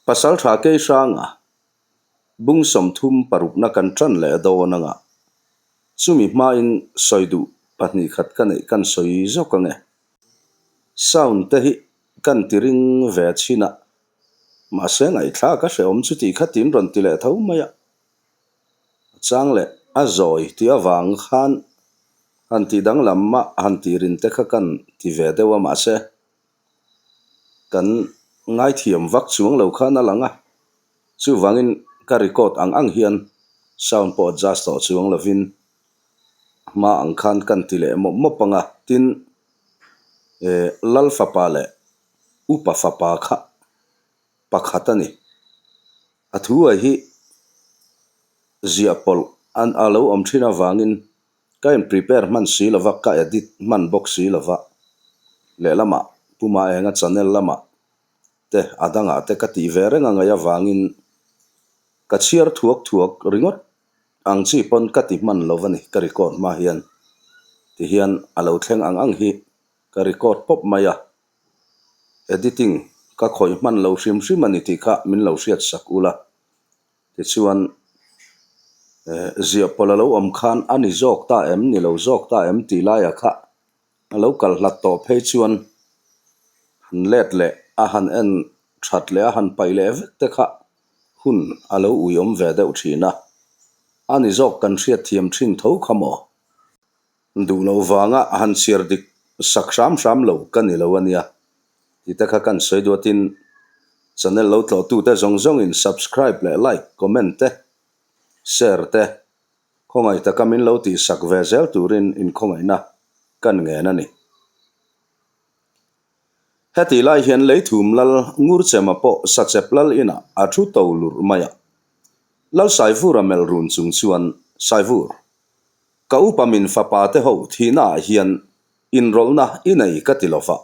pasal tha ke sanga bung som thum paruk na kan tran le do nanga chumi ma in soidu pahni khat kan ei kan soi zo ka nge sound te hi kan tiring ve china ma se ngai thla ka se om chu ti khatin ron ti le tho maya chang le a zoi ti awang khan han ti dang lamma han ti rin te kha kan ti ve dewa ma se kan ngai thiam vak chuang lo khan alanga chu wangin ka record ang hian sound po adjust to chuang lovin ma ang khan kan ti le mo panga tin lal fa pa le upa fa pa kha pakhatani athu a hi ziapol an alo om thina wangin kain prepare man si lova ka edit man box si lova le lama puma enga channel lama te adanga te ka ti vere nga ya wangin ka chiar thuak ringot ang chi pon ka ti man lovani ka record ma hian ti hian alo thleng ang hi ka record pop maya editing ka khoi man lo hrim mani ti kha min lo hriat sak ula ti chuan zia polalo om khan ani zok ta em ni lo zok ta em ti la ya kha alo kal hlat to phe chuan han let le a han en that le a han pai le te kha hun alo uyom ve deuh thina ani zok kan hriat thiam thin tho khamo du lo wanga han sir dik sak ram lo kan ni lo ania ti ta kha kan soi do tin channel lo tlo tu te zong in subscribe le like comment te share te khongai ta kamin lo ti sak ve zel turin in khongai na kan nge na ni heti lai hian lei thum lal ngur chema po sachep lal ina a thu to lur maya lal saivur amel run chung chuan saivur ka upamin fa pa te ho thina hian in rolna inei katilofa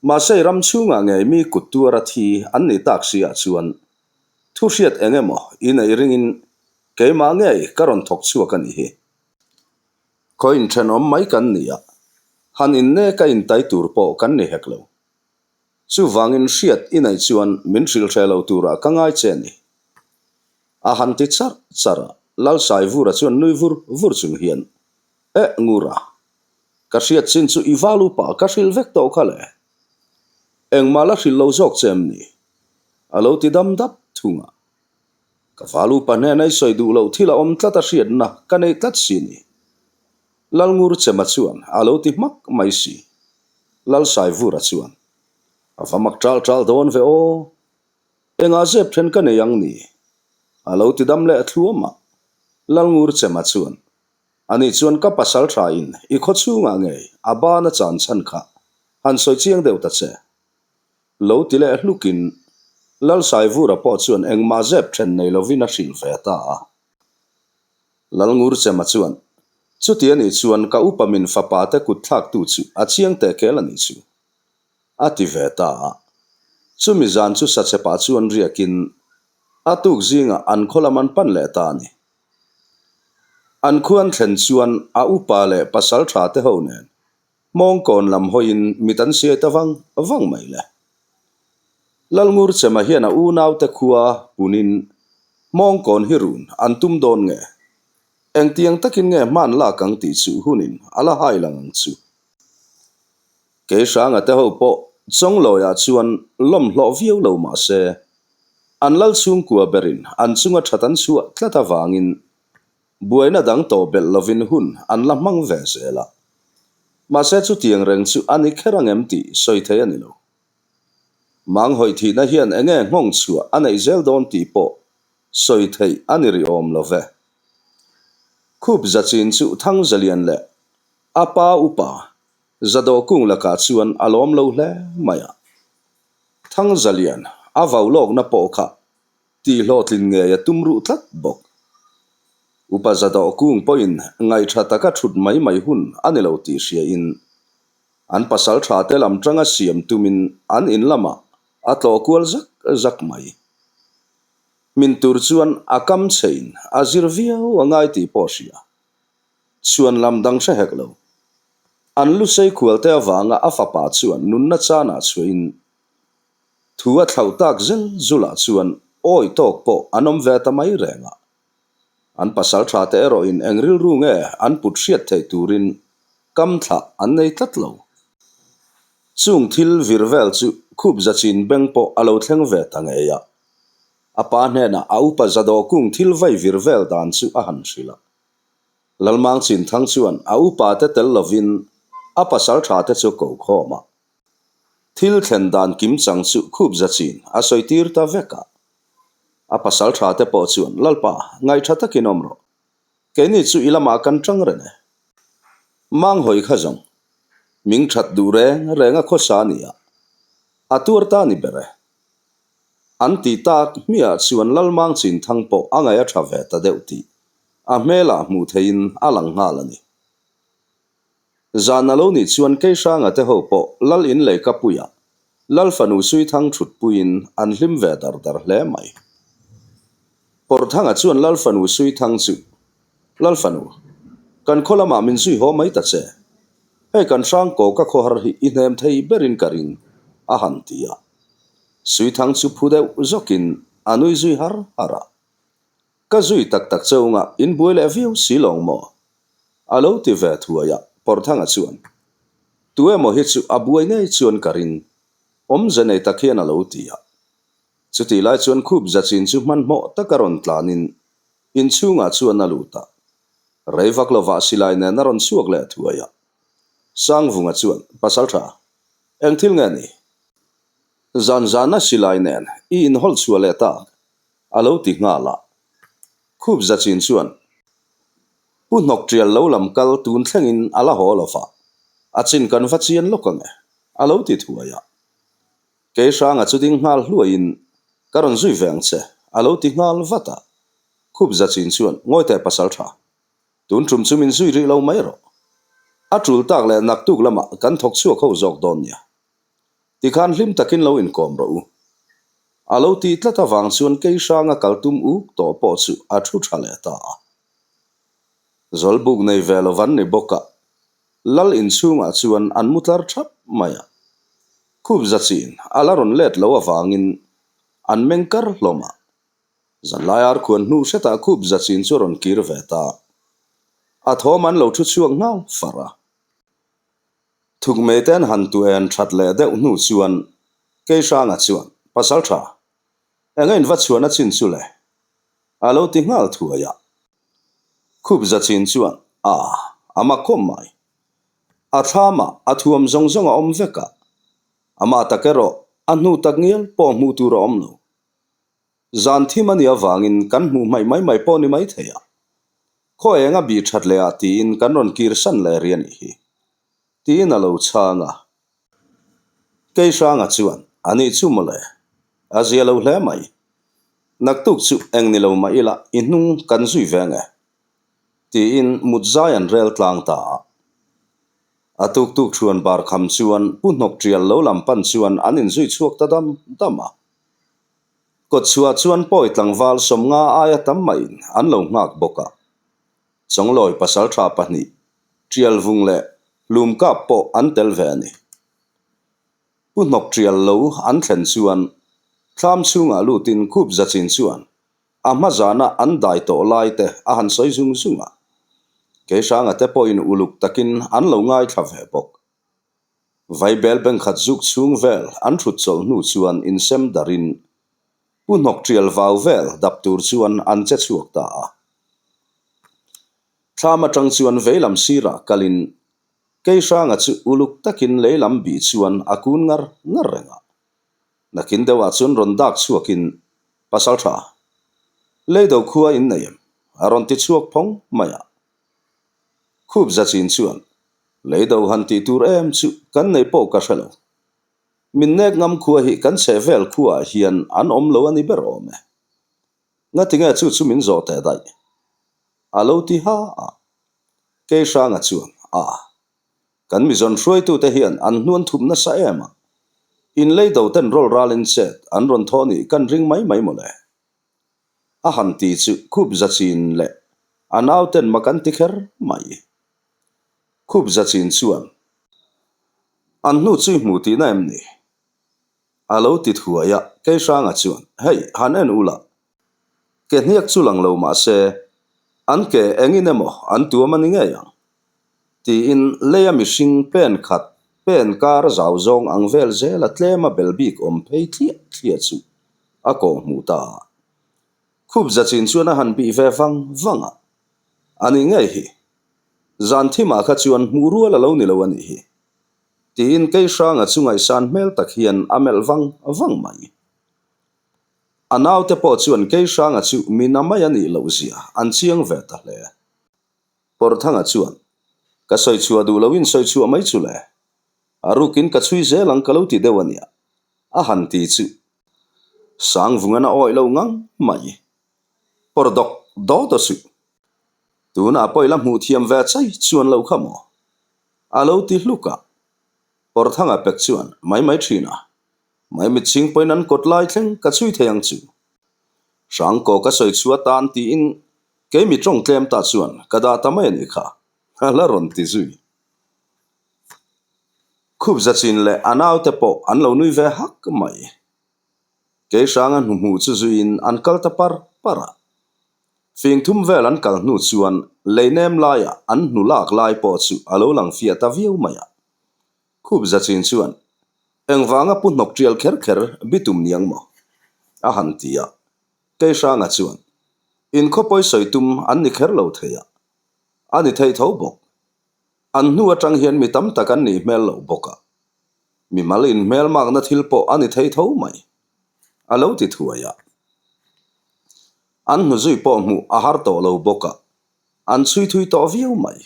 ma sei ram chunga nge mi kutura thi an ni tak sia chuan thu hriat engemaw inei ringin keima nge karon thok chuak ani hi coin thenom mai kan nia han in ne ka in tai tur po kan ni heklo chu wangin hriat inei chuan min hril thelo tura ka ngai che ni a han ti chara lal sai vura chuan nui vur chung hian ngura ka hriat chin chu iwalu pa ka hril vek to khale engmala hril lo zok chem ni alo ti dam dap thunga ka walu pa ne nai soi du lo thila om tlata hriat na ka nei tlat si ni lal ngur chema chuan alo ti mak mai si lal sai vura chuan afamak tral don ve o enga zep then ka nei ang ni alo ti dam le thluama lal ngur chema chuan ani chuan ka pasal tha in I kho chunga nge abana chan chan kha han soi chiang deu ta che lo ti le hlukin lal sai vura po chuan engma zep then nei lovina hril ve ta lal ngur chema chuan chu ti ani chuan ka upamin fa pa te kut thak tu chu a chiang te kel ani chu ati ve ta chu mi zan chu sa che pa chuan riakin atuk zinga an kholaman pan le ta ni an khuan thlen chuan a upa le pasal tha te ho nen mong kon lam hoin mitan se ta wang mai le lal ngur chema hian a u nau te khuwa punin mong kon hirun an tum don nge eng tiang takin nge man la kang ti chu hunin ala hai lang chu ke sang ate ho po chong lo ya chuan lom hlo viau lo ma se an lal chung kwa berin an chunga thatan chu tlata wangin buaina dang to bel lovin hun an la mang ve zela ma se chu tiang reng chu ani kherang empty soi the ani lo mang hoi thi na hian enge ngong chu anei zel don ti po soi thei ani ri om love khup zachin chu thang zalian le apa upa zado kung la ka chuan alom lo hle maya thang zalian avau lok na po kha ti hlotlin nge ya tumru tlat bok upa zado kung poin ngai tha taka thut mai hun anilo ti hria in an pasal tha te lam tanga siam tumin an in lama atlo kual zak mai min tur chuan akam chein azir viau angai ti posia chuan lam dang sha heklo an lu sei khual te awanga afapa chuan nun na chana chuin thua thlau tak zel zula chuan oi tok po anom ve tamai renga an pasal tha te ero in engril ru nge an put hriat thei turin kam tha an nei tlatlo chung thil virvel chu khup zachin beng po alo thleng ve tangeya apa hne na au pa zado kung thil vai virvel dan chu a han hrila lalmang chin thang chuan au pa te tel lovin a pasal tha te chu ko khoma thil thlen dan kim chang chu khup zachin a soitir ta veka a pasal tha te po chuan lalpa ngai tha takin omro ke ni chu ilama kan tang rene mang hoi kha jong ming that du renga khosa nia atur ta ni bere an ti tak mia chuan lalmang chin thang po angai a tha ve ta deuti a mela mu thein alang halani zanalo ni chuan ke sanga te ho po lal in le kapuya lal fanu sui thang thut puin an hlim ve dar dar hle mai por thanga chuan lal fanu sui thang chu lal fanu kan kholama min sui ho mai ta che hei kan sang ko ka kho har hi inem thei berin karin a han tia sui thang chu phudeu zokin anui zui har ara ka zui tak tak chunga in buile view silong mo alo ti ve thuaya por thanga chuan tuwe mo hi chu abuai nei chuan karin om zanei takhian alo tia chuti lai chuan khup zachin chu man mo takaron tlanin in chunga chuan aluta reivak lova silai ne naron suak le thuaya sang vunga chuan pasal tha eng thil nge ni zan zana silai nen I in hol chua le ta alo ti ngala khup zachin chuan pu nok trial lo lam kal tun thlengin ala holofa achin kan vachian lokange alo ti thuaya ke sanga chuding ngal hluain karon zui veng che alo ti ngal vata khup zachin chuan ngoi te pasal tha tun trum chumin zui ri lo mai ro atul tak le nak tuk lama kan thok chu kho jok don nia ti khan hlim takin lo in kom ro alo ti tlata wang chuan ke sanga kaltum u to po chu a thu thale ta zolbuk nei velovan ni boka lal in chunga chuan an mutar thap maya khup zachin alaron let lo awangin an mengkar hloma zanlayar khuan hnu seta khup zachin churon kir veta a thoman lo thu chuang ngau fara thuk me ten han tu en that le de hnu chuan ke sanga chuan pasal tha engain va chuan a chin chu le alo ti ngal thuaya khup zachin chuan ama kom mai a thama a thuam zong zong a om veka ama takero anu takngial po mu tu ro om no zan thimani awangin kan mu mai mai po ni mai theya kho enga bi that le ati in kan ron kir san le rian hi tin alo changa ke sanga chuan ani chu mole azia lo hle mai naktuk chu eng ni lo mai la inung kan zui venge ti in mutzayan rel tlang ta atuk tuk chuan bar kham chuan punok trial lo lam pan chuan anin zui chuak ta dam dama kot chua chuan poi tlangwal somnga aya tam mai an lo ngak boka chongloi pasal tha pani trial vung le lum ka po an tel ve ni punok trial lo an thlen chuan thlam chunga lutin khup zachin chuan ama zana an dai to lai te a han soi zung zunga ke sanga te po in uluk takin an lo ngai thla ve bok vai bel beng khat zuk chung vel an thut chol nu chuan in sem darin punok trial vaw vel dap tur chuan an che chuak ta thlama tang chuan veilam sira kalin ke sanga chu uluk takin leilam bi chuan akun ngar renga nakin dewa chun ron dak chuakin pasal tha leido khuwa in nayem aron ti chuak phong maya khup zachin chuan leido han ti tur em chu kan nei po ka helo min nek ngam khuwa hi kan se vel khuwa hian an om lo ani ber ome ngatinga chu min zo te dai alo ti ha ke sanga chuan kan mi zon hroi tu te hian an hnuan thup na sa ema in leido ten rol ralin set an ron thoni kan ring mai mole a han ti chu khup zachin le anaw ten makan ti kher mai khup zachin chuan an hnu chu hmu ti na em ni alo ti thua ya ke sanga chuan hei han en ula ke hniak chu lang lo ma se an ke enginemo an tu mani nge yang ti in leya mishing pen khat pen kar zau zong ang vel zela tlema belbik om phei thlia chu ako muta khup zachin chuan han bi ve wanga ani nge hi zan thima kha chuan muru la lo ni lo ani hi tin ke sanga chungai san mel tak hian amel wang mai anaw te po chuan ke sanga chu minamai ani lo zia an chiang ve ta hle por thanga chuan ka soi chua du lowin soi chua mai chu le arukin ka chui zelang kalo ti dewania a han ti chu sang vungana oi lo ngang mai por dok do to su tuna poila mu thiam ve chai chuan lo khamo alo ti hluka por thanga pek chuan mai thina mai mi ching poinan kot lai thleng ka chui theyang chu sang ko ka soi chua tan ti in ke mi trong tlem ta chuan kada tamai ni kha la ron ti zui khup zachin le anaw te po an lo nui ve hak mai ke sang an mu chu zuin an kal ta para fing thum vel an kal nu chuan leinem laia an nu lak lai po chu alo lang fia ta viu maya khup zachin chuan engwanga punok trial kher bitum niang mo a han tia ke sanga chuan in khopoi soitum an ni kher lo theya ani thei tho bok an nu atang hian mi tam takan ni mel lo boka mi malin mel mak na thil po ani thei tho mai alo ti thuaya an nu zui po mu a har to lo boka an chui thui to viu mai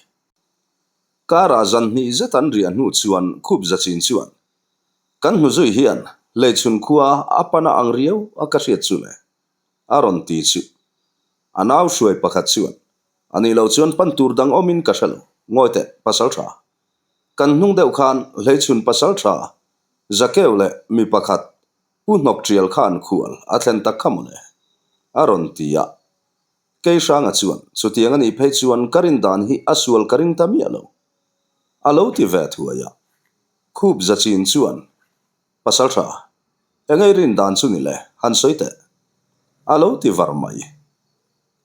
kara zan ni zetan ria nu chuan khup zachin chuan kan nu zui hian le chun khuwa apana ang riau akariat chu le aron ti chu anaw shuai pakhat chuan ani lo chuan pan tur dang omin ka shalo ngoite pasal tha kan hnung deuh khan le chun pasal tha zakeu le mi pakhat punok trial khan khual athen tak khamole aron tia ke sanga chuan chutiang ani phei chuan karin dan hi asual karing tami alo ti ve thuaya khup zachin chuan pasal tha engai rin dan chu ni le han soite alo ti var mai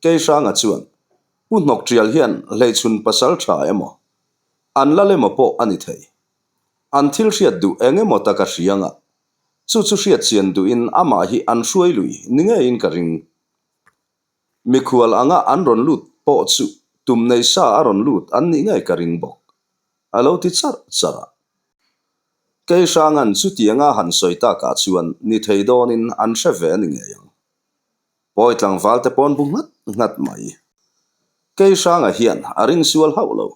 ke sanga chuan punok trial hian le chun pasal tha emo an la le mo po ani thei an thil hriat du engemaw taka hrianga chu hriat chian du in ama hi an hruai lui ninge in ka ring mikhual anga an ron lut po chu tum nei sa aron lut an ni ngai ka ring bok alo ti chara ke sangan chu tianga han soita ka chuan ni thei donin an hre ni nge yang poitlang valte pon bu ngat mai ke sanga hian aring sual haulo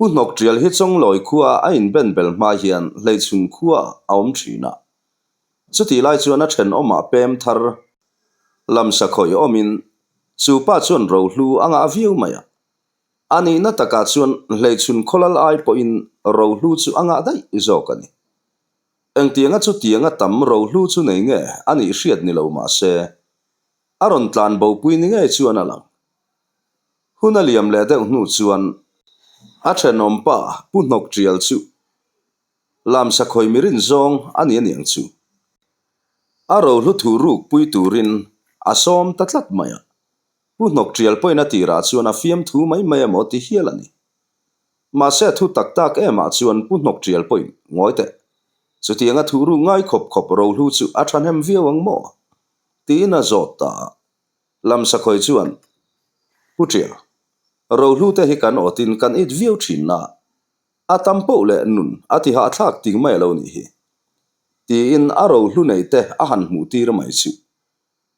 punok trial hi chong loi khuwa a in ben bel ma hian leichun khuwa aum thina chuti lai chuan a then oma pem thar lam sakhoi omin chu pa chuan ro hlu anga viu maya ani na taka chuan leichun kholal ai po in ro hlu chu anga dai izokani engtianga chu tianga tam ro hlu chu nei nge ani hriat ni lo ma se aron tlan bo pui ni nge chuan alang hunaliam le deuh hnu chuan a thenom pa punok trial chu lam sakhoi mirin zong ani aniang chu aro hlu thu ruk pui turin asom tatlat maya punok trial poina tira chuan a fiam thu mai amo ti hialani ma se thu tak ema chuan punok trial point ngoite chutianga thu ru ngai khop ro hlu chu a thanem viawang mo tina zota lam sakhoi chuan putrial ro hlu te hi kan otin kan it viau thinna atampo le nun ati ha thak ting mai lo ni hi ti in aro hlu nei te a han mu tir mai chu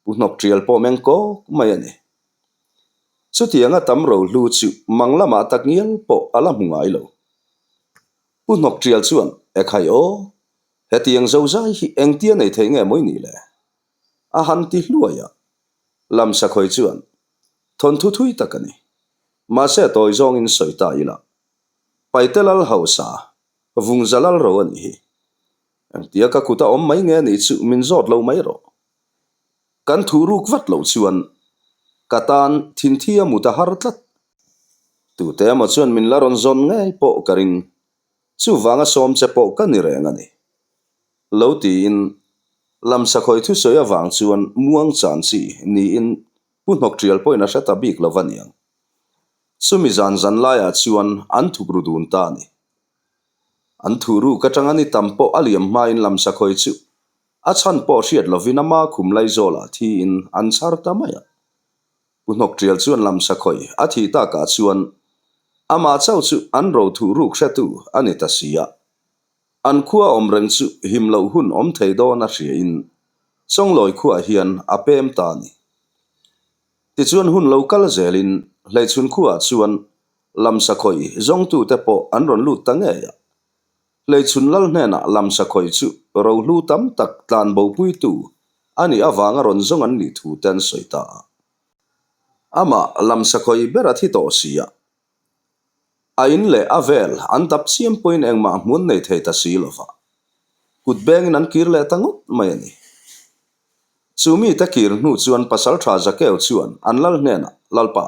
punok trial po meng ko mai ani chutianga tam ro hlu chu manglama tak ngial po ala mungai lo punok trial chuan e khai o hetiang zo zai hi engtia nei thei nge moi ni le a han ti hluaya lam sakhoi chuan thon thu thui takani ma se toy zong in soita ila paitelal hausa vung zalal ro ani hi engtia ka kuta om mai nge ni chu min zot lo mai ro kan thu ruk vat lo chuan katan thinthia muta har tlat tu te ma chuan min laron zon nge po karing chu wanga som che po kan ni reng ani lo ti in lam sakhoi thu soya wang chuan muang chan chi ni in punhok trial poina sata bik lovaniang sumi zan zan laya chuan an thukru dun ta ni an thuru katangani tampo aliam ma in lam sakhoi chu a chan po hriat lovina ma khum lai zola thi in an char ta maya punhok trial chuan lam sakhoi a thi ta ka chuan ama chau chu an ro thu ru khratu ani ta sia an khua omreng chu himlo hun om thei do na hria in songloi khua hian apem ta ni ti chuan hun local zelin hleichhun khua chuan lam sakhoi zong tu te po an ron lut ta nge ya hleichhun lal hna lam sakhoi chu ro hlu tam tak tlan bo pui tu ani awanga ron zong an ni thu ten soita ama lam sakhoi berat hi to sia ain le avel an tap chiam point engma mun nei thei ta silova kut beng nan kir le tangut mai ani chumi ta kir nu chuan pasal tha zakeu chuan an lal hna lalpa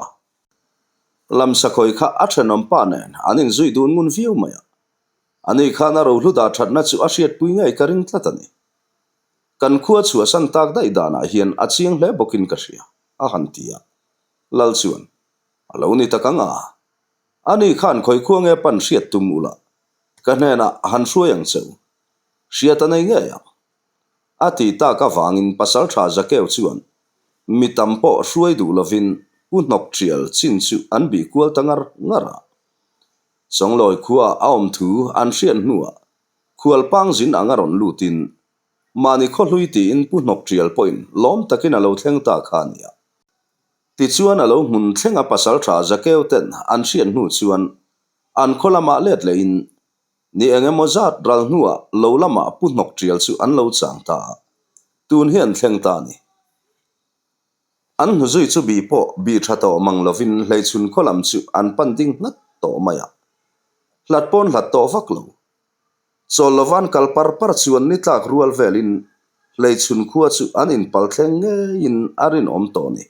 lam sakhoi kha athanom pa nen anin zui dun mun viu maya ani khana ro hlu da thatna chu a hriat pui ngai karing tlatani kan khua chu san tak dai dana hian achiang hle bokin ka hria a hantia lal chuan alo ni takanga ani khan khoi khuang e pan hriat tumula ka hna han hruayang cheu hriat anei nge ya ati ta ka wangin pasal tha zakeu chuan mi tampo hruai du lovin punhok trial chin chu an bi kual tangar ngara songloi khua aom thu an hrian hnuwa khual pang zin angaron lutin mani kho hlui ti in punhok trial point lom takin alo thleng ta khania ti chuan alo mun thlenga pasal tha zakeu ten an hrian hnu chuan an kholama let le in ni engemaw zat ral hnuwa lo lama punhok trial chu an lo chang ta tun hian thleng ta ni an hnu zui chu bi po bi thato manglovin hleichhun kholam chu an panding nat to maya hlatpon hlat to vaklo cholovan kalpar par chuan ni tlak rual velin hleichhun khua chu an in pal thleng nge in arin om to ni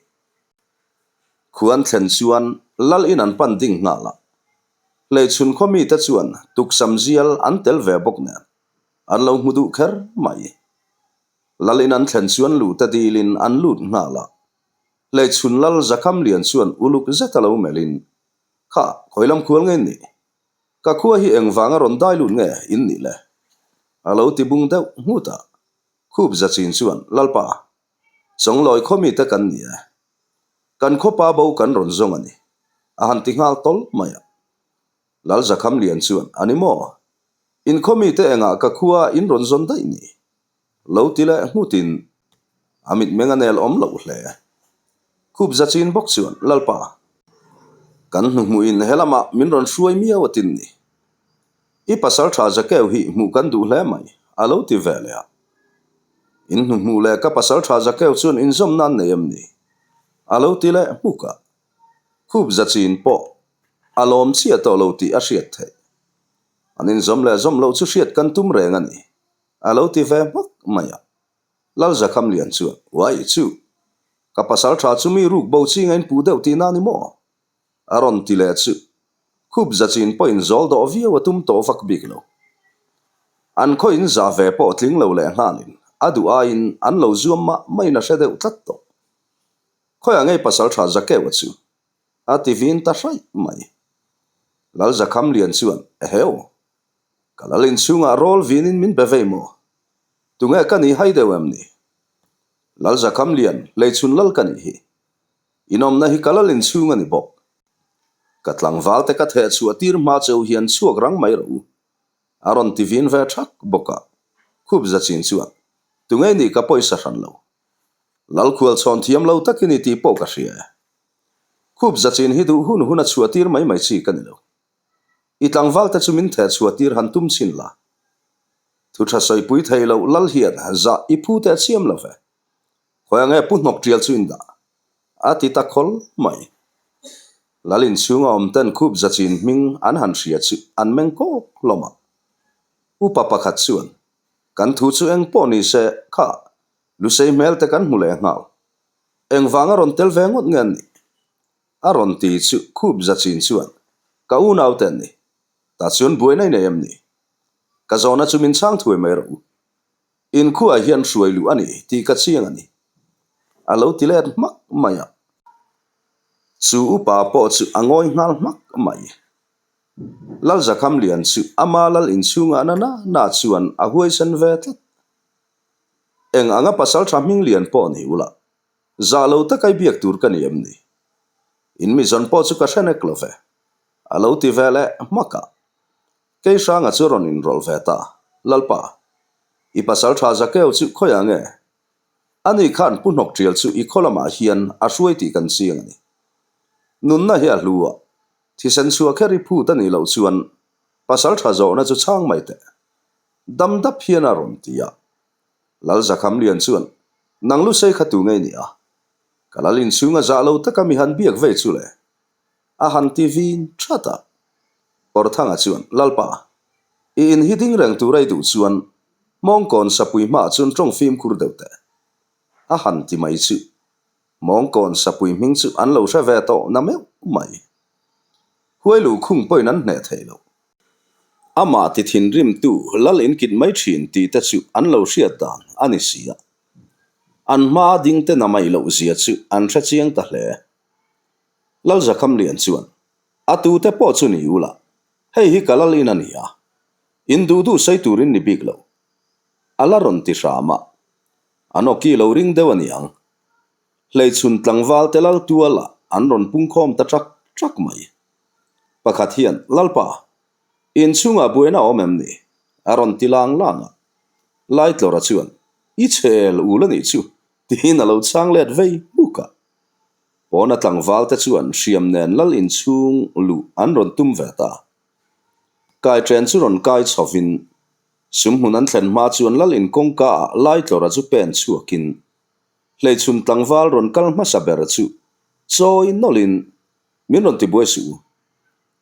khuan thlen chuan lal in an panding ngala hleichhun khomi ta chuan tuksam zial an tel ve bok ne an lo hmudu kher mai lal in an thlen chuan lu ta dilin an lut ngala hleichhun lal zakham lian chuan uluk zetalo melin kha khoilam khual nge ni ka khua hi engwanga ron dai lut nge in ni le alo ti bung deuh hmuta khup zachin chuan lalpa songloi khomi ta kan ni kan khopa bo kan ron zong ani a han ti ngal tol maya lal zakham lian chuan animo in khomi te enga ka khua in ron zon dai ni lo ti le hmutin amit menganel om lo hle khup zachin bok chuan lalpa kan hnu mu in helama min ron hruai mi awatin ni i pasal tha zakeu hi mu kan du hle mai alo ti vele in hnu mu le ka pasal tha zakeu chuan in zom nan nei am ni alo ti le muka khup zachin po alom chia to lo ti a hriat the anin zom le zom lo chu hriat kan tum reng ani alo ti ve mak maya lal zakham lian chuan wai chu ka pasal tha chu mi ruk bo chi ngain pu deuh ti na ni mo aron ti le chu khup zachin po in zol do via watum to vak bik lo an kho in za ve po tling lo le hanin adu a in an lo zuam ma mai na hre deuh tlat to khoi angai pasal tha zakeu chu ati vin ta hrai mai lal zakham lian chuan heu kalalin chunga rol vinin min beveimo tunga kani haidewam ni lal zakham lian leichhun lal kani hi inom na hi kalalin chunga ni bok katlang valte ka the chu atir ma cheu hian chuak rang mai ro aron tivin ve thak boka khup zachin chuan tungai ni ka poisa ran lo lal khual chon thiam lo takini ti po ka hria khup zachin hi du hun huna chuatir mai mai chi kanilo itlang valte chu min the chuatir han tum chin la thu tha soi pui thailo lal hian za ipu te chiam lo ve khoyange punhok trial chu inda ati ta khol mai lalin chunga om ten khup zachin ming an han hria chu an meng ko loma upa pakhat chuan kan thu chu eng po ni se kha lu sei mel te kan mule ngau eng wanga ron tel vengot ngan ni aron ti chu khup zachin chuan ka u nau ten ni ta chuan buai nai nei am ni ka zona chu min chang thui mai ro in khua hian hruai lu ani ti ka chiang ani alo tilet mak maya chu upa po chu angoi ngal mak mai lal zakham lian chu ama lal in chunga na chuan a huai san ve tlat eng anga pasal thaming lian po ni ula zalo ta kai biak tur kan yem ni in mi zon po chu ka hrenek lo ve alo ti vele maka ke sanga chu ron in rol ve ta lalpa i pasal tha zakeu chu khoya nge ani khan punok trial chu i kholama hian a hruai ti kan siang ni nun na hi a hluwa thi san chua khari phu ta ni lo chuan pasal tha zo na chu chang mai te dam dap hian a ron tia lal zakham lian chuan nanglu sei khatu ngai ni a kalalin chunga zalo ta kami han biak ve chu le a han tivin thata por thanga chuan lalpa in hiding rang tu rai du chuan mong kon sapui ma chun trong phim khur deute a han ti mai chu mong kon sapui ming chu an lo sha ve to na me mai huai lu khung poi nan ne thailo ama ti thin rim tu lal in kit mai thin ti ta chu an lo hriat dan ani sia an ma ding te na mai lo zia chu an tha chiang ta hle lal zakham lian chuan atu te po chu ni ula hei hi kalal in ania in du du sai turin ni big lo alaron ti rama anoki lo ring dewaniang hlei chun tlangwal telal tuala anron pungkhom ta trak mai pakhat hian lalpa in chunga buena omem ni aron tilang langa lai tlora chuan i chel ulani chu tin alo changlet vei buka pona tlangwal ta chuan hriam nen lal in chung lu anron tum veta kai tren chu ron kai chovin sumhun an thlen ma chuan lal in kongka lai tlora chu pen chuakin hlei chun tlangwal ron kal ma saber chu choi nolin min ron ti buai su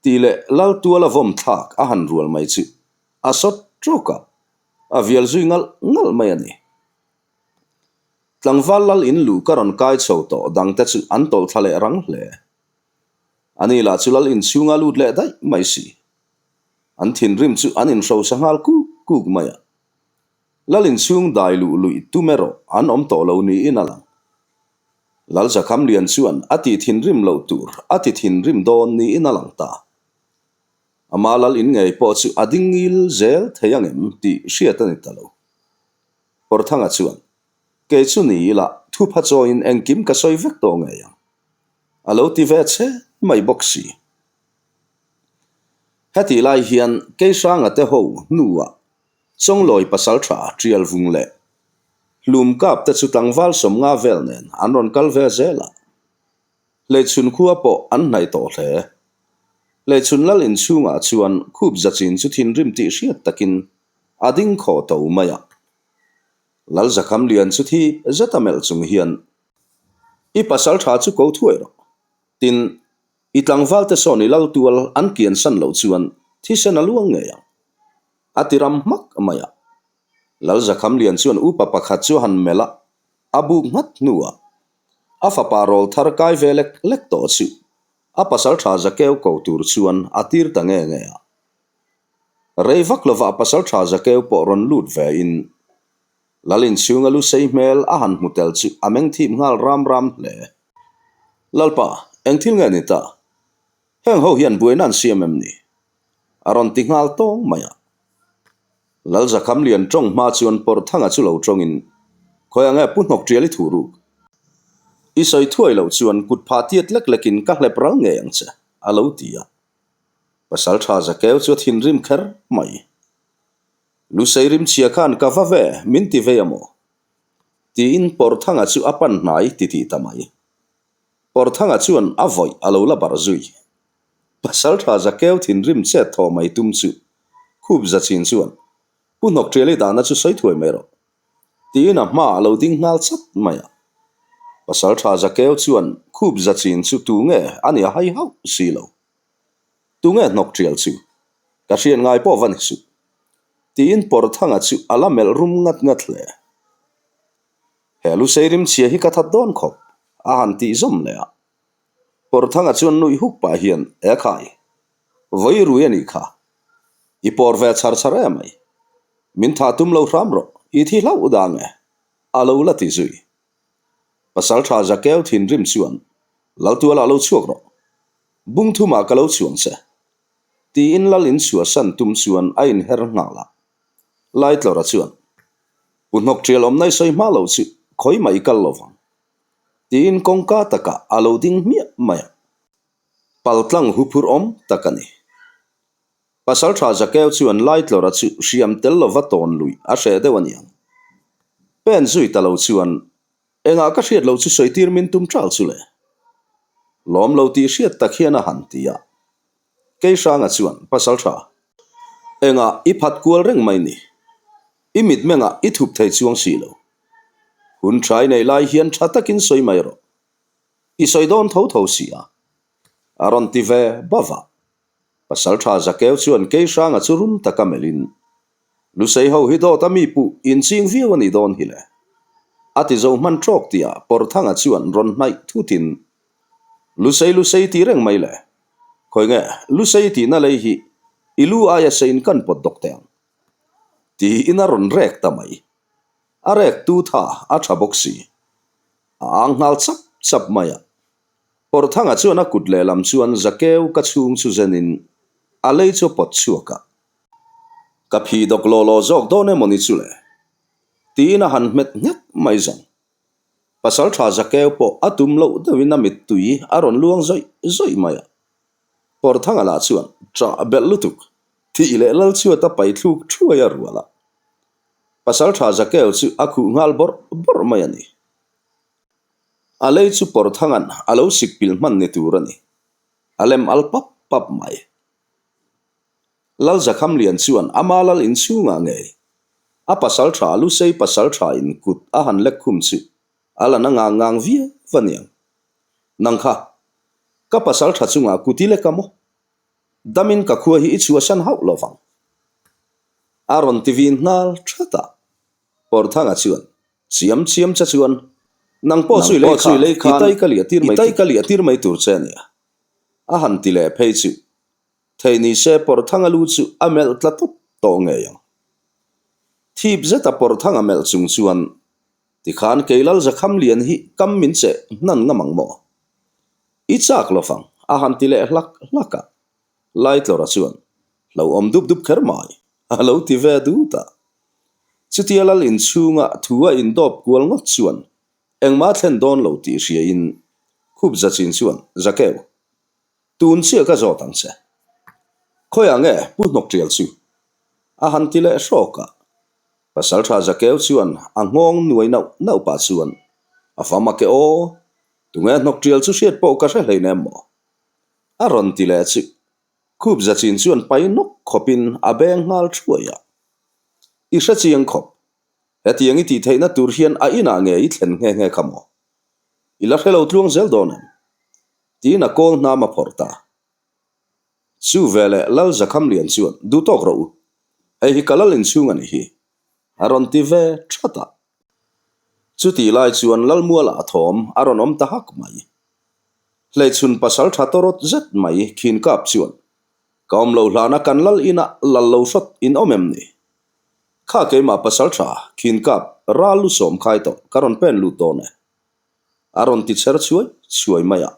tile lal tuala vom thak a han rual mai chu a sot troka a vial zui ngal mai ani tlangwal lal in lu karon kai chho to dang ta chu an tol thale rang hle ani la chu lal in chunga lut le dai mai si an thin rim chu an in ro sangal ku maya lalin chung dai lu lui tumero an om to lo ni inalang lal zakham lian chuan ati thin rim lo tur ati thin rim don ni inalang ta ama lal in ngei po chu adingil zel theyangem ti hriatani talo por thanga chuan ke chu ni la thu pha join engkim ka soi vek to ngeya alo ti ve che mai boxi hati lai hian ke sanga te ho nuwa chong loi pasal tha trial vung le lum kap te chu tlangwal som nga vel nen anron kal ve zela le chun khuwa po an nai to hle le chun lal in chunga chuan khup zachin chu thin rim ti hriat takin ading kho to maya lal zakham lian chu thi zatamel chung hian i pasal tha chu ko thuai ro tin i tlangwal te soni lal tual an kian san lo chuan thi sen aluang nge ya atiram mak maya lal zakham lian chuan upa pakhat chu han mela abu ngat nuwa afa parol thar kai velek lek to chu a pasal tha zakeu ko tur chuan atir ta nge ya reivak lova pasal tha zakeu po ron lut ve in lalin chunga lu sei mel a han mutel chu ameng thim ngal ram le lalpa engthil nge ni ta heng ho hian buenan siamem ni aron tingal tong maya lal zakham lian trong ma chuan por thanga chu lo trong in khoyanga punok triali thuru i soi thuai lo chuan kut pha tiat lek lekin ka hlep ral nge ang cha alo tia pasal tha zakeu chu thin rim kher mai lu sei rim chia khan ka va ve min ti ve amo ti in por thanga chu apan nai ti tamai por thanga chuan avoi alo la bar zui pasal tha zakeu thin rim che tho mai tum chu khub zachin chuan punok triali dana chu soi thuai mero ti na ma lo ding ngal chat maya pasal tha zakeu chuan khub zachin chu tu nge ani hai hau silo tu nge nok trial chu ka rian ngai po van su tin por thanga chu alamel rum ngat le helu seirim chia hi ka that don khop a han ti zom le por thanga chuan nui huk pa hian e khai voi ruani kha i por ve char mai min tha tum lo ram ro i thi lau dange alo la ti zui pasal tha zakeu thin rim chuan lau tu la lo chuak ro bung thu ma ka lo chuang se ti in lal in chua san tum chuan a in her ngala lai tlora chuan punok trial om nai soi ma lo chu khoi mai kal lovang ti in kongka taka alo ding mia maya paltlang hupur om takani pasal tha zakeu chuan lai tlora chu siam tel lova ton lui a hre dewaniang pen zui ta lo chuan enga ka hriat lo chu soitir min tum tral chu le lom lo ti hriat takhiana han tia ke sanga chuan pasal tha enga i phat kual reng mai ni imit menga i thup thei chuang si lo hun trai nei lai hian tha takin soi mai ro i soi don tho tho sia aron ti ve bawa pasal tha zakeu chuan ke sanga churum takamelin lu sei ho hi do tami pu in ching viawani don hile ati zo man trok tia por thanga chuan ron nai thutin lu sei ti reng mai le khoi nge lu sei ti na lei hi ilu aya sein kan pot dok teng ti ina ron rek tamai arek tu tha a tha boxi ang nal chap chap maya por thanga chuan a kut le lam chuan zakeu ka chung chu zenin a lei chu pot chuaka ka phi dok lo jok done moni chule ti na han met nyak mai zang pasal tha zakeu po atum lo dawina mit tui aron luang zoi maya por thanga la chuan tra bel lutuk ti le lal chu ta pai thluk thuaya ruala pasal tha zakeu chu akhu ngal bor mai ani alei chu por thangan alo sikpil man ni turani alem alpap pap mai lal zakham lian chuan amalal in chunga nge a pasal tha lu sei pasal tha in kut a han lek khum chu ala na ngang via vaniang nangkha ka pasal tha chunga kutile kamo damin ka khua hi chua san hau lovang aron tivin nal thata por thanga chuan chiam cha chuan nang po chui le khan itai kali atir mai tur chania a han ti le phei chu theini se por thanga lu chu amel tlatop to nge yang thip zeta por thanga mel chung chuan ti khan keilal zakham lian hi kam min che nan ngamang mo i chak lofang a han ti le laka lai tlora chuan lo om dup kher mai a lo ti ve du ta chutialal in chunga thua in dop kual ngot chuan engma thlen don lo ti hria in khup zachin chuan zakeu tun chia ka zo tang che khoya nge pu nok trial chu a han ti le shoka pasal tha zakeu chuan a ngong nuai nau pa chuan a fama ke o tunga nok trial chu hriat po ka hre hlei nem mo a ron ti le chu khup zachin chuan pai nok khopin a beng ngal thuaya i hra chiang khop hetiang i ti theina tur hian a ina nge i thlen nge khamo ila helo tlung zel donem ti na kol na ma phorta chu vele lal zakham lian chuan du tok ro ei hi kalal in chung ani hi aron ti ve thata chu ti lai chuan lal muala thom aron om ta hak mai hlei chun pasal thatorot zet mai khin kap chuan kaum lo hlana kan lal ina lal lo shot in omem ni kha ke ma pasal tha khin kap ralu som khai to karon pen lu to ne aron ti cher chuai maya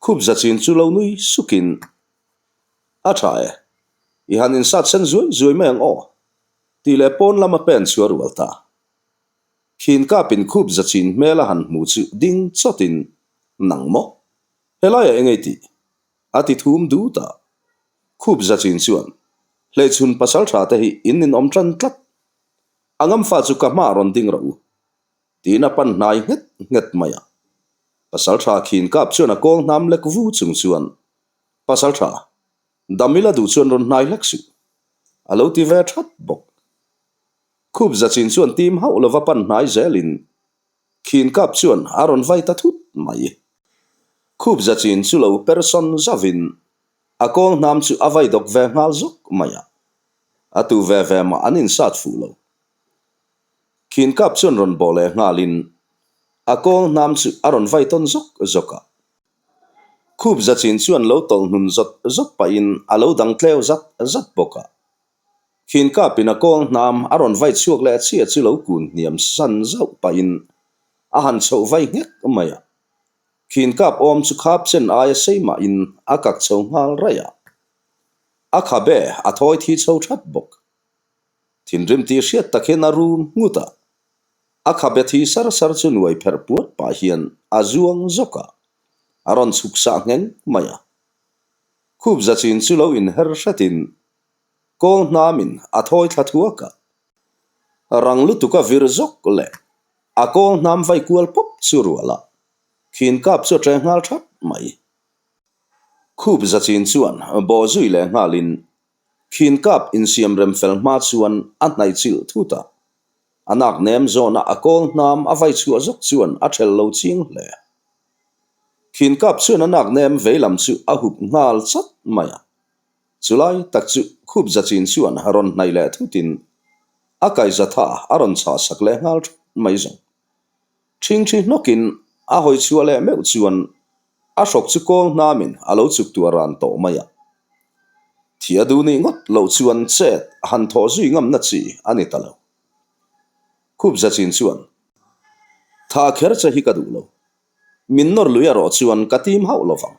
khup zachin chu lo nui sukin a tha e i hanin sat sen zui meng o ti le pon lama pen chuar walta khin kapin khup zachin mela han mu chu ding chotin nangmo helaya engei ti ati thum du ta khup zachin chuan hlei chun pasal tha te hi in om tran tlat angam fa chu ka ma ron ding ro tina pan nai nget maya pasal tha khin kap chuan a kong nam lek vu chung chuan pasal tha damila du chuan ron nai lek su alo ti ve that bok khup zachin chuan tim hau lova pan nai zelin khin kap chuan aron vai ta thut mai khup zachin chu lo person zavin akong nam chu avai dok ve ngal zok maya atu ve ma anin sat fu lo khin kap chuan ron bole ngalin akong nam chu aron vai ton zoka khup zachin chuan lo tol nun zot pa in alo dang tleu zat boka khin ka pina kong nam aron vai chuak le chia chu lo kun niam san zau pa in a han chho vai ngek maya khin kap om chu khap chen ai seima in akak chho ngal raya akhabe athoi thi chho that bok thinrim ti hriat takhen arum nguta akhabe thi sar sar chu nuai pher puat pa hian azuang zoka aron chuksa ngeng maya khub zachin chu lo in her hratin kong namin athoi thathuaka ranglu tuka vir zok le akong nam vai kual pop churuala khin kap chu trengal that mai khub zachin chuan bo zui le ngalin khin kap in siam rem fel ma chuan anai chil thuta anak nem zona akong nam avai chu azok chuan a thel lo ching le khin kap chuan anak nem veilam chu a hup ngal chat maya chulai tak chu khub zachin chuan haron nai le thutin akai zatha aron cha sak le ngal mai zong thing thi nokin a hoi chu le meu chuan a shok chu kong namin alo chuk tu ran to maya thia du ni ngot lo chuan chet han tho zui ngam na chi ani talo khub zachin chuan tha kher cha hi ka du lo min nor luya ro chuan katim hau lovang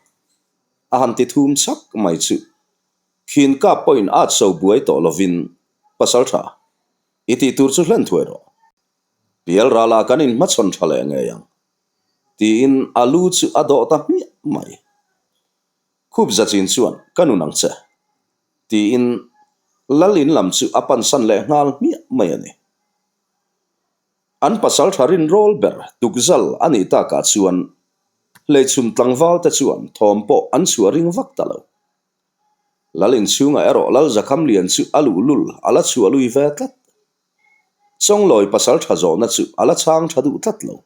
a han ti thum chak mai chu khin ka point a so buai to lovin pasal tha iti tur chu hlen thuero pial rala kanin machon thale nge yang ti in alu chu ado ta mi mai khub zachin chuan kanunang che ti in lalin lam chu apan san le ngal mi mai ani an pasal tharin roll ber tukzal ani ta ka chuan le chum tlangwal ta chuan thompo an chuaring vak talo lalin chunga ero lal zakham lian chu alu lul ala chu alui ve tlat chong loi pasal tha zo na chu ala chang thadu tlat lo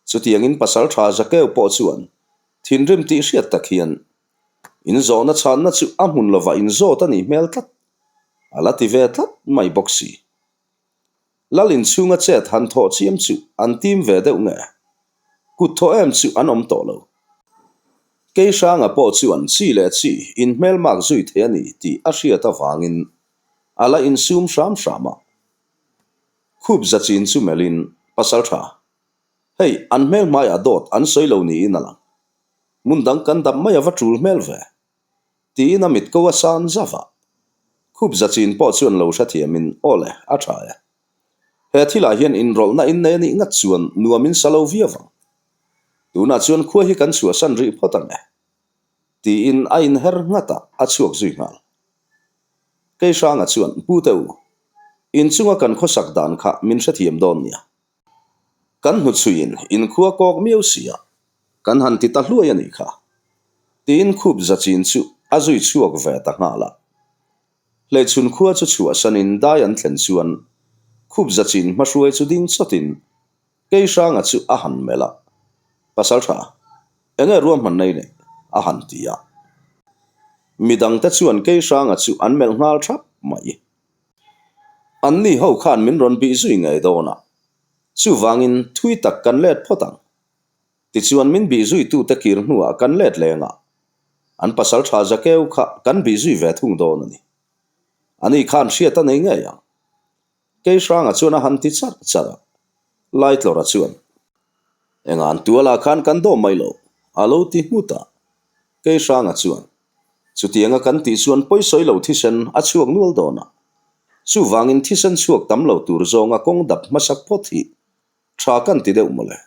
chu tiangin pasal tha zakeu po chuan thinrim ti hriat takhian in zo na chan na chu amun lova in zo ta ni mel tlat ala ti ve tlat mai boxi lalin chunga chet han tho chiam chu an tim ve deuh nge kut tho em chu an om to lo ke sanga po chuan chi le chi in mel mak zui the ani ti a hria ta wangin ala in sum sham shama khub zachin chu melin pasal tha hei an mel mai adot an soilo ni inalang mundang kan dam mai avatul mel ve ti na mit ko san zawa khub zachin po chuan lo sha thiamin ole a tha ya he thila hian in rol na in ne ni ngat chuan nuamin salo viawang tuna chuan khua hi kan chua san ri photang e ti in a in her ngata a chuak zui ngal ke sanga chuan pu teu in chunga kan khosak dan kha min sha thiam don nia kan hu chuin in khua kok miau sia kan han ti ta hluai ani kha tin khub zachin chu azui chuak ve ta ngala le chun khua chu chua sanin dayan thlen chuan khub zachin ma hruai chu ding chotin ke sanga chu a han mela pasal tha enge ruam man nei ne a han tia midang ta chuan ke sanga chu an mel ngal thap mai an ni ho khan min ron bi zui ngai dona chu wangin thui tak kan let photang ti chuan min bi zui tu ta kir hnuwa kan let lenga an pasal tha zakeu kha kan bi zui ve thung don ani ani khan hria ta nei nge yang ke sanga chuan a han ti char chara light lora chuan engan tuala khan kan do mai lo alo ti muta ke sanga chuan chutianga kan ti chuan poisoi lo thisen a chuak nual dona chu wangin thisen chuak tam lo tur zonga kong dap masak phothi tha kan ti deuh mole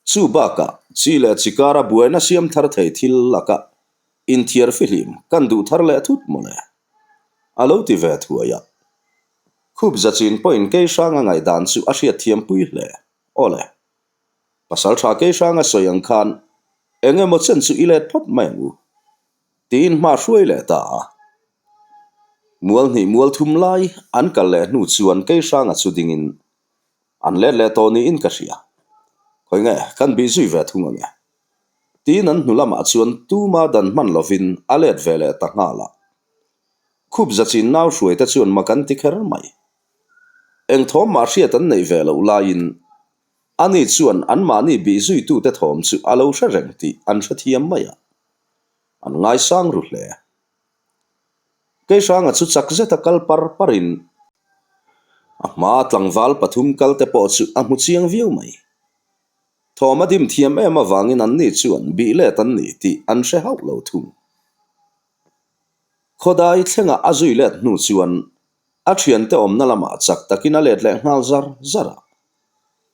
chu baka chile chikara buena siam thar thei thil laka in thiar filim kan du thar le thut mole alo ti ve thuaya khub zachin point ke sanga ngai dan chu a hriat thiam pui hle ole pasal tha ke sanga soyang khan enge mo chen chu ilet phot mai ngu tin ma hruai le ta mual ni mual thum lai an kal le nu chuan ke sanga chu dingin an le to ni in ka hria khoi nge kan bi zui ve thunga nge tin an hnulama chuan tu ma dan man lovin alet vele ta ngala khub zachin naw hruai ta chuan makan ti kher mai eng thom ma hriat an nei velo lain ani chuan an mani bi zui tu te thom chu alo hra reng ti an hra thiam maya an ngai sang ru hle Kei sanga chu chak zeta kal par parin ma tlangwal pathum kal te po chu a mu chiang viu mai thoma dim thiam ema wangin an ni chuan bi le tan ni ti an she hau lo thum khodai thlenga azui let nu chuan a thian te omna lama chak takina let le ngal zar zara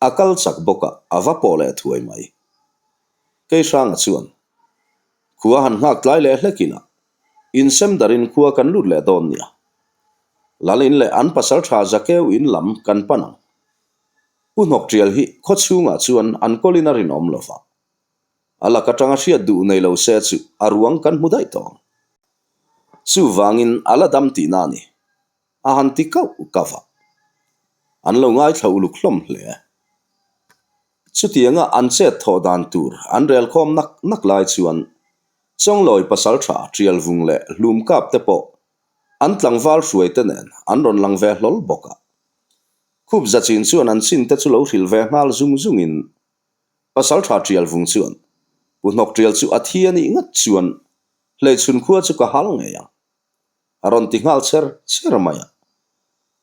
akal chak boka ava pole thuai mai kei sanga chuan khuwa han hak tlai le hlekina in sem darin khuwa kan lut le don nia lalin le an pasal tha zakeu in lam kan panang unok trial hi khochunga chuan an kolinarin om lova ala katanga sia du nei lo se chu aruang kan mudai tong chu wangin ala dam ti nani a han ti kau kawa an lo ngai thauluk hlom hle chu tianga an che tho dan tur an rel khom nak lai chuan chong loi pasal tha trial vung le lum kap te po an tlangwal hruai te nen an ron lang ve hlol boka khup zachin chuan an chin te chu lo hril ve ngal zung in pasal tha trial vung chuan punok trial chu athiani ngat chuan hlei chun khuwa chu ka hal nge yang aron ti ngal cher maya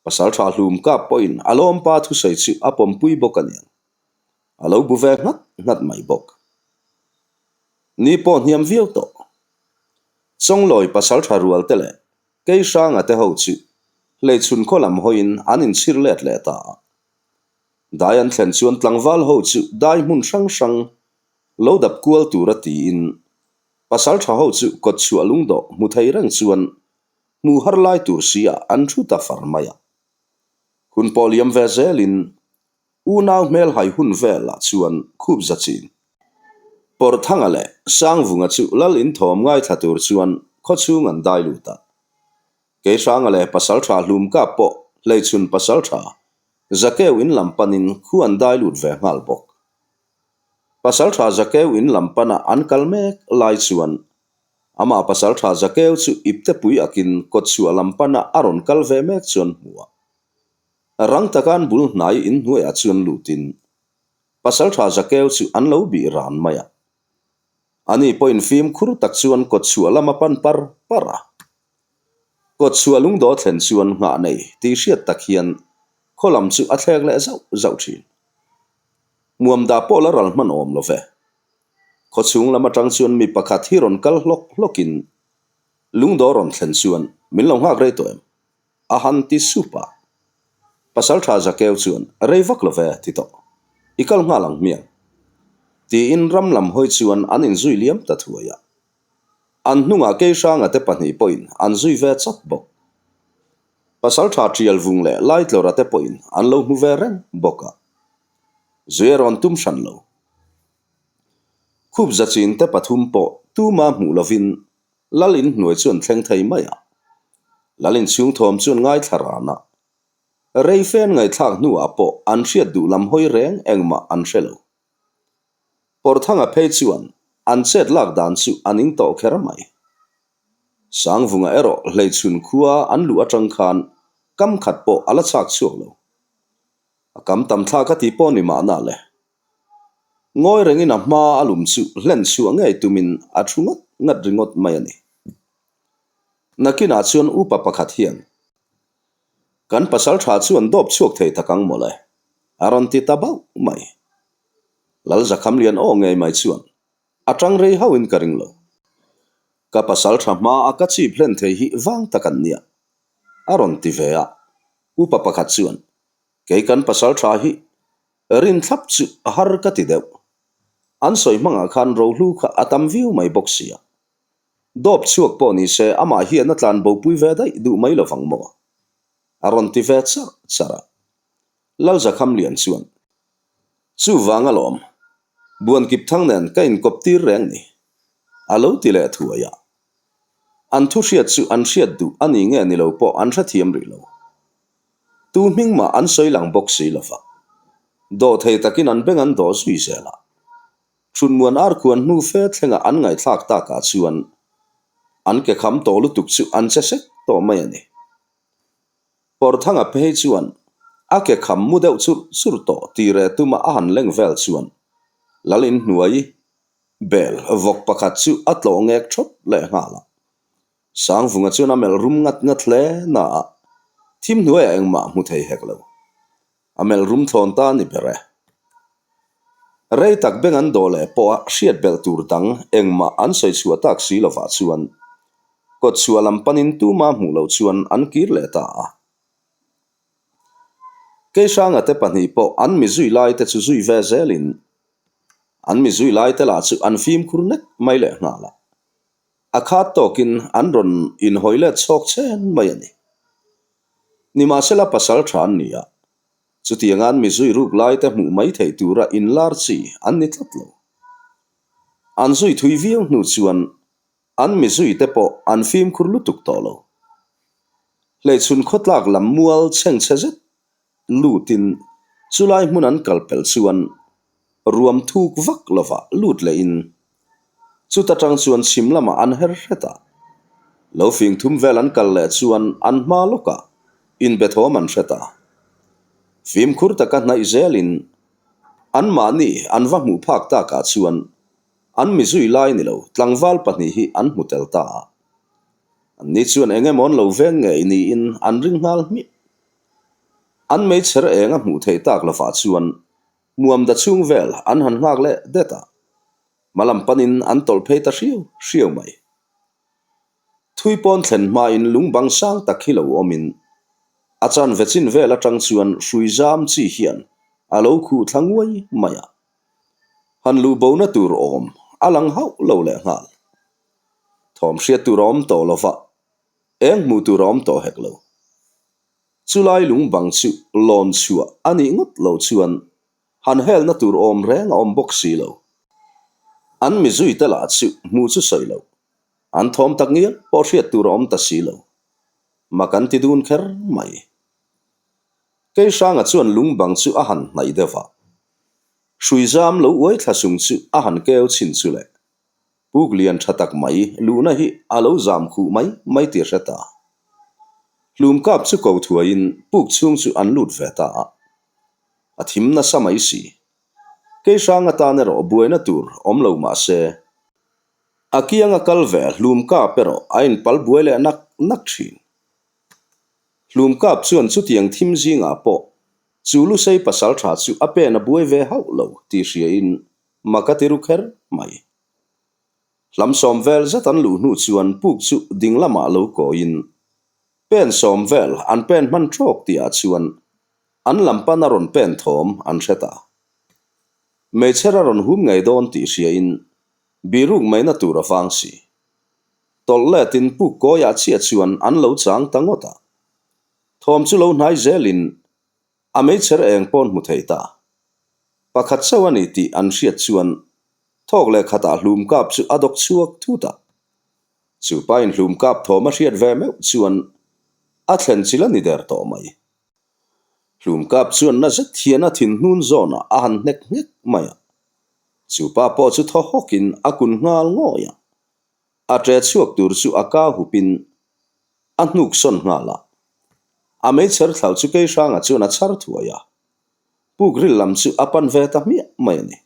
pasal tha hlum kap point alom pa thu sei chu apom pui bokani alo bu ve ngat mai bok ni pon hiam viau to chong loi pasal tha rual tele kei sang ate ho chu lei chun kholam hoin anin chir let le ta dayan thlen chuan tlangwal ho chu dai mun sang lo dap kual turati in pasal tha ho chu kot chu alung do mu thei rang chuan mu har lai tur sia an thu ta farmaya hun poliam vezelin unaw mel hai hun vela chuan khup zachin por thangale sang vunga chu lal in thom ngai thatur chuan khochung an dai luta ke sangale pasal tha hlum ka po leichun pasal tha zakeu in lampanin khuan dai lut ve ngal bok pasal tha zakeu in lampana an kalmek lai chuan ama pasal tha zakeu chu ipte pui akin kot chu lampana aron kal ve mek chuan huwa rang takan bul nai in hnuai a chuan lutin pasal tha zakeu chu an lo bi ran maya ani point film khur tak chuan kot chu lama pan par para kot chu lung do thlen chuan nga nei ti hriat tak hian kholam chu a thlek le zau thin muam da pola ral man om lo ve khochung lama tang chuan mi pakhat hi ron kal hlokin lung do ron thlen chuan min lo hak rei to em a han ti supa pasal tha zakeu chuan rei vak lo ve ti to ikal nga lang mia ti in ram lam hoi chuan an in zui liam ta thuaya an hnunga ke sanga te pani point an zui ve chap bok pasal tha trial vung le light lo rate point an lo mu ve reng boka zueron tum shan lo khup zachin te pathum po tu ma mu lovin lalin hnuai chuan thleng thei maya lalin chung thom chuan ngai tharana rei fen ngai thak nu apo an hriat du lam hoi reng engma an hrelo por thanga phei chuan an chet lak dan chu aning to kheramai sang vunga ero hlei chun khuwa an lu atang khan kam khat po ala chak chuak lo akam tam thla ka ti po ni ma na le ngoi rengin a hma alum chu hlen chu angai tumin a thungat ngat ringot mai ani nakina chuan upa pakhat hian kan pasal tha chuan dop chuak thei takang mole aron ti tabau mai lal zakham lian o ngei mai chuan atang rei hawin karing lo ka pasal tha ma akachi plen thei hi wang takan nia aron ti vea upa pakhat chuan ke kan pasal tha hi rin thlap chu har ka ti deuh an soi manga khan ro hlu kha atam view mai boxia dop chuak po ni se ama hi na tlan bo pui ve dai du mai lo wang mo aron ti ve chara lal zakham lian chuan chu wanga lom buan kip thang nen ka in kop tir reng ni alo ti le thuaya an thu hriat chu an hriat du ani nge ni lo po an tha thiam ri lo tu ming ma an soi lang boxi lova do thei takin an beng an do sui sela chun muan ar kuan nu fe thlenga an ngai thlak ta ka chuan an ke kham to lu tuk chu an che sek to mai ani por thanga pe chuan a ke kham mu deuh sur to tire tuma a han leng vel chuan lalin hnuai bel vok pakhat chu atlo ngek thop le ngala sang vunga chuan amel rum ngat hle na thim hnuai engma hmu thei hek lo amel rum thlon ta ni pere rei tak beng an dole po a hriat bel tur dang engma an soi chua tak si lova chuan kot chualam panin tu ma hmu lo chuan an kir le ta ke sanga te pani po an mi zui lai te chu zui ve zelin an mi zui lai te la chu an fim kurnek mai le ngala akhat tokin an ron in hoile chok chen mai ani ni ma sela pasal than nia chutiangan mi zui ruk lai te hmu mai thei tura in lar chi an ni tlatlo an zui thui viang hnu chuan an mi zui te po an fim kur lutuk to lo le chun khotlak lam mual cheng chezet lutin chulai hmun an kalpel chuan ruam thuk vak lova lut le in chuta tang chuan simlama an her hreta lo fing thum vel an kal le chuan an hma loka in bethom an hreta fim khur taka hnai zelin an mani an va hmu phak ta ka chuan an mi zui lai ni lo tlangwal pahnih hi an hmutel ta an ni chuan engemon lo veng nge ni in an ring ngal mi an mei cher enga hmu thei tak lova chuan muam da chung vel an han ngak le deta malam panin an tol phei ta hriau mai thui pon thlen ma in lungbang sang tak hi lo omin achan vechin vel atang chuan hruizam chi hian alo khu thlanguai maya han lu bo na tur om alang hau lo le ngal thom hriat tur om to lova eng mu tur om to hek lo chulai lungbang chu lon chua ani ngot lo chuan han hel na tur om reng om bok si lo an mi zui te la chu mu chu soi lo an thom tak ngia po hriat tur om ta si lo makan ti dun kher mai ke sanga chuan lungbang chu a han hnai dewa hruizam lo uai thlasung chu a han keu chin chu le puk lian thatak mai luna hi alo zam khu mai ti hreta hlum kap chu ko thuain puk chung chu an lut ve ta a thim na samai si ke sanga ta ne ro buaina tur om lo ma se akianga kalve hlum ka pero ain pal buaile nak thin hlum kap chuan chu tiang thim zinga po chulu sei pasal tha chu ape na buai ve hau lo ti hria in makatiru kher mai lam som vel zatan lu nu chuan puk chu dinglama lo ko in pen som vel an pen man thok ti a chuan an lampan a ron pen thom an hreta me chera ron hum ngai don ti hria in biruk mai na tur awang si tol le tin puk ko ya chia chuan an lo chang tangota thom chu lo hnai zelin a me cher eng pon mu thei ta pakhat sawani ti an hriat chuan thok le khata hlum kap chu adok chuak thuta chu pain hlum kap thoma hriat ve me chuan a thlen chila ni der to mai hlum kap chuan na zet hiana thin hnun zona a han nek maya chu pa po chu tho hokin a kun ngal ngoya a tre chuak tur chu aka hupin a hnuk son ngala a me cher thlau chu ke sanga chuan a char thuaya puk ril lam chu apan ve ta mi mai ni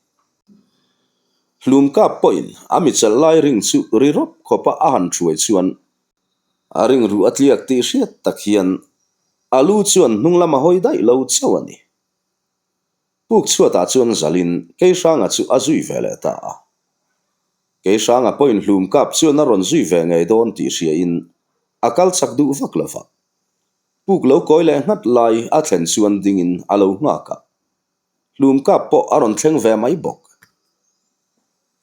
hlum kap poin ami chal lai ring chu rirop khopa a han thuai chuan a ring ru atliak ti hriat tak hian alu chuan hnunglama hoi dai lo chawani puk chuata chuan zalin ke sanga chu azui vele ta ke sanga point hlum kap chuan a ron zui ve ngei don ti hria in akal chak du vak lova puk lo koile ngat lai a thlen chuan dingin alo ngaka hlum kap po a ron thleng ve mai bok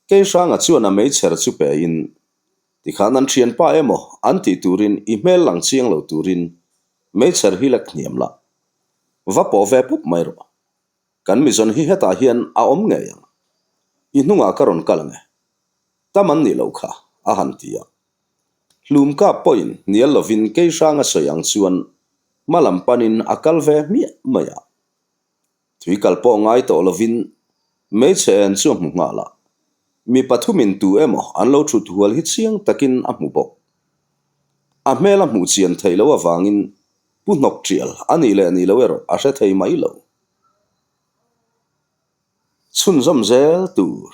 ke sanga chuan a mei cher chu pe in tikhan an thian pa emo an ti turin I hmel lang chiang lo turin mei cher hi lak niam la va po ve pup mai ro kan mi zon hi heta hian a om nge yang I hnunga karon kalange taman ni lo kha a han tia hlum ka point nial lovin ke sanga soyang chuan malam panin akal ve mi maya thui kal po ngai to lovin mei chen chu mu ngala mi pathumin tu emo an lo thu thual hi chiang takin a hmu bok a hmela hmu chian theilo awangin punok trial ani le ni lo ero a hre thei mai lo chun zom zel tur